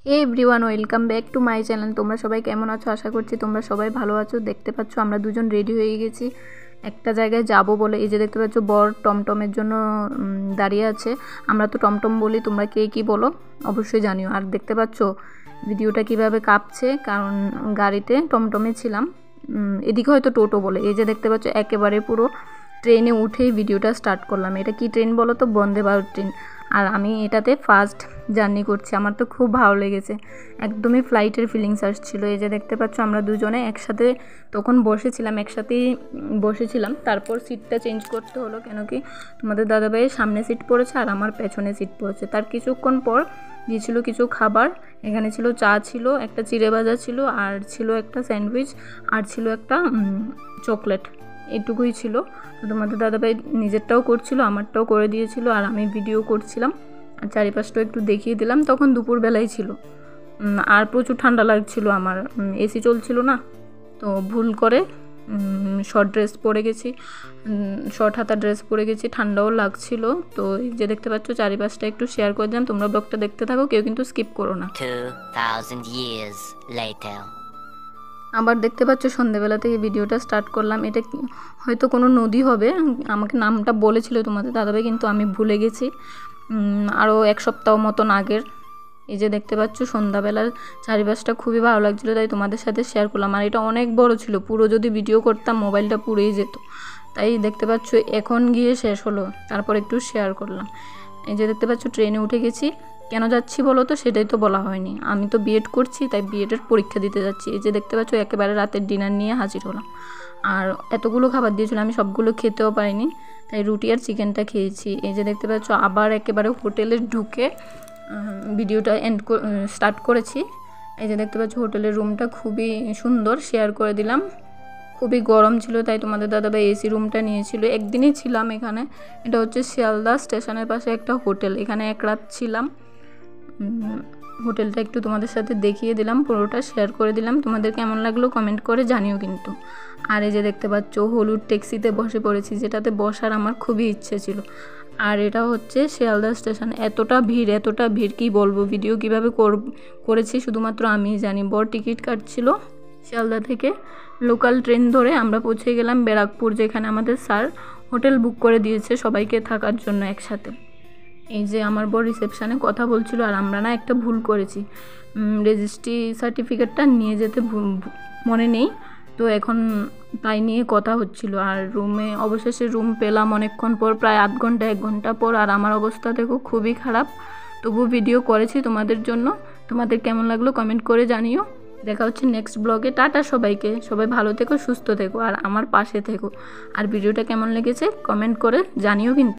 Hey everyone, welcome back to my channel. তোমরা সবাই কেমন আছো? আশা করছি তোমরা সবাই ভালো আছো। দেখতে পাচ্ছ আমরা দুজন রেডি হয়ে গেছি একটা জায়গায় যাব বলে। এই যে দেখতে পাচ্ছ বর টমটমের জন্য দাঁড়িয়ে আছে। আমরা তো টমটম বলি, তোমরা কে কী বলো অবশ্যই জানিও। আর দেখতে পাচ্ছ ভিডিওটা কিভাবে কাঁপছে, কারণ গাড়িতে টমটমে ছিলাম, এদিকে হয়তো টোটো বলে। এই যে দেখতে পাচ্ছ একেবারে পুরো ট্রেনে উঠেই ভিডিওটা স্টার্ট করলাম। এটা কি ট্রেন বলো তো? বন্দে ভারত ট্রেন। আর আমি এটাতে ফার্স্ট জার্নি করছি, আমার তো খুব ভালো লেগেছে, একদমই ফ্লাইটের ফিলিংস আসছিল। এই যে দেখতে পাচ্ছ আমরা দুজনে একসাথে তখন একসাথেই বসেছিলাম। তারপর সিটটা চেঞ্জ করতে হলো, কেন কি তোমাদের দাদাভাইয়ের সামনে সিট পড়েছে আর আমার পেছনে সিট পড়েছে। তার কিছুক্ষণ পর দিয়েছিল কিছু খাবার। এখানে ছিল চা, ছিল একটা চিড়ে ভাজা, ছিল আর ছিল একটা স্যান্ডউইচ, আর ছিল একটা চকলেট। এটুকুই ছিল। তোমাদের দাদাভাই নিজেরটাও করছিল, আমারটাও করে দিয়েছিল, আর আমি ভিডিও করছিলাম আর চারিপাশটাও একটু দেখিয়ে দিলাম। তখন দুপুরবেলায় ছিল আর প্রচুর ঠান্ডা লাগছিল, আমার এসি চলছিল না, তো ভুল করে শর্ট ড্রেস পরে গেছি, শর্ট হাতা ড্রেস পরে গেছি, ঠান্ডাও লাগছিল। তো এই যে দেখতে পাচ্ছ চারিপাশটা একটু শেয়ার করে দিলাম। তোমরা ব্লগটা দেখতে থাকো, কেউ কিন্তু স্কিপ করো না। 2000 years later. আবার দেখতে পাচ্ছ সন্ধ্যেবেলা থেকে ভিডিওটা স্টার্ট করলাম। এটা হয়তো কোনো নদী হবে, আমাকে নামটা বলেছিল তোমাদের দাদাভাই, কিন্তু আমি ভুলে গেছি, আরও এক সপ্তাহ মতন আগের। এই যে দেখতে পাচ্ছ সন্ধ্যাবেলার চারিপাশটা খুবই ভালো লাগছিলো, তাই তোমাদের সাথে শেয়ার করলাম। আর এটা অনেক বড় ছিল, পুরো যদি ভিডিও করতাম মোবাইলটা পুড়েই যেত, তাই দেখতে পাচ্ছ এখন গিয়ে শেষ হলো, তারপর একটু শেয়ার করলাম। এই যে দেখতে পাচ্ছ ট্রেনে উঠে গেছি। কেন যাচ্ছি বলো তো? সেটাই তো বলা হয়নি। আমি তো বিএড করছি, তাই বিএডের পরীক্ষা দিতে যাচ্ছি। এই যে দেখতে পাচ্ছ একেবারে রাতের ডিনার নিয়ে হাজির হলাম। আর এতগুলো খাবার দিয়েছিল, আমি সবগুলো খেতেও পারিনি, তাই রুটি আর চিকেনটা খেয়েছি। এই যে দেখতে পাচ্ছ আবার একেবারে হোটেলে ঢুকে ভিডিওটা স্টার্ট করেছি। এই যে দেখতে পাচ্ছ হোটেলের রুমটা খুবই সুন্দর, শেয়ার করে দিলাম। খুবই গরম ছিল, তাই তোমাদের দাদাভাই এসি রুমটা নিয়েছিল। একদিনই ছিলাম এখানে। এটা হচ্ছে শিয়ালদা স্টেশনের পাশে একটা হোটেল, এখানে এক রাত ছিলাম। হোটেলটা একটু তোমাদের সাথে দেখিয়ে দিলাম, পুরোটা শেয়ার করে দিলাম। তোমাদের কেমন লাগলো কমেন্ট করে জানিও কিন্তু। আর এই যে দেখতে পাচ্ছ হলুদ ট্যাক্সিতে বসে পড়েছি, যেটাতে বসার আমার খুবই ইচ্ছে ছিল। আর এটা হচ্ছে শিয়ালদা স্টেশন। এতটা ভিড় কি বলবো, ভিডিও কীভাবে করেছি শুধুমাত্র আমিই জানি। বড় টিকিট কাটছিল শিয়ালদা থেকে, লোকাল ট্রেন ধরে আমরা পৌঁছে গেলাম ব্যারাকপুর, যেখানে আমাদের স্যার হোটেল বুক করে দিয়েছে সবাইকে থাকার জন্য একসাথে। এই যে আমার বড় রিসেপশানে কথা বলছিল, আর আমরা না একটা ভুল করেছি, রেজিস্ট্রি সার্টিফিকেটটা নিয়ে যেতে মনে নেই, তো এখন তাই নিয়ে কথা হচ্ছিল। আর অবশেষে রুম পেলাম অনেকক্ষণ পর, প্রায় আধ ঘন্টা 1 ঘন্টা পর। আর আমার অবস্থা দেখো খুবই খারাপ, তবু ভিডিও করেছি তোমাদের জন্য। তোমাদের কেমন লাগলো কমেন্ট করে জানিও। দেখা হচ্ছে নেক্সট ব্লগে। টাটা সবাইকে, সবাই ভালো থেকো, সুস্থ থেকো, আর আমার পাশে থেকো। আর ভিডিওটা কেমন লেগেছে কমেন্ট করে জানিও কিন্তু।